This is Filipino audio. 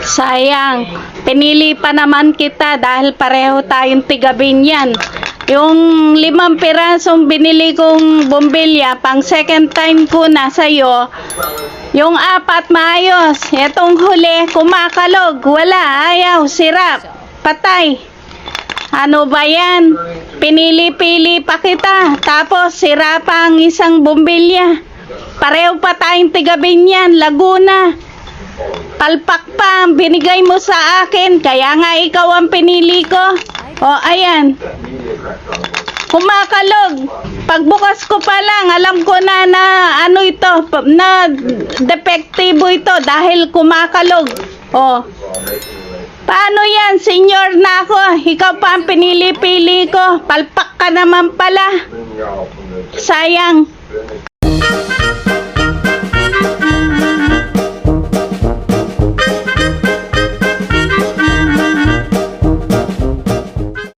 Sayang, pinili pa naman kita dahil pareho tayong tiga Binyan. Yung 5 pirasong binili kong bumbilya, pang second time ko na sa'yo. Yung 4 maayos. Itong huli, kumakalog. Wala, ayaw, sirap, patay. Ano ba yan? Pinili-pili pa kita. Tapos sira pa ang isang bumbilya. Pareho pa tayong tiga Binyan, Laguna. Palpak pa ang binigay mo sa akin. Kaya nga ikaw ang pinili ko. O, ayan. Kumakalog. Pagbukas ko pa lang, alam ko na ano ito, na depektibo ito dahil kumakalog. O, paano yan? Senior na ako. Ikaw pa ang pinili-pili ko. Palpak ka naman pala. Sayang.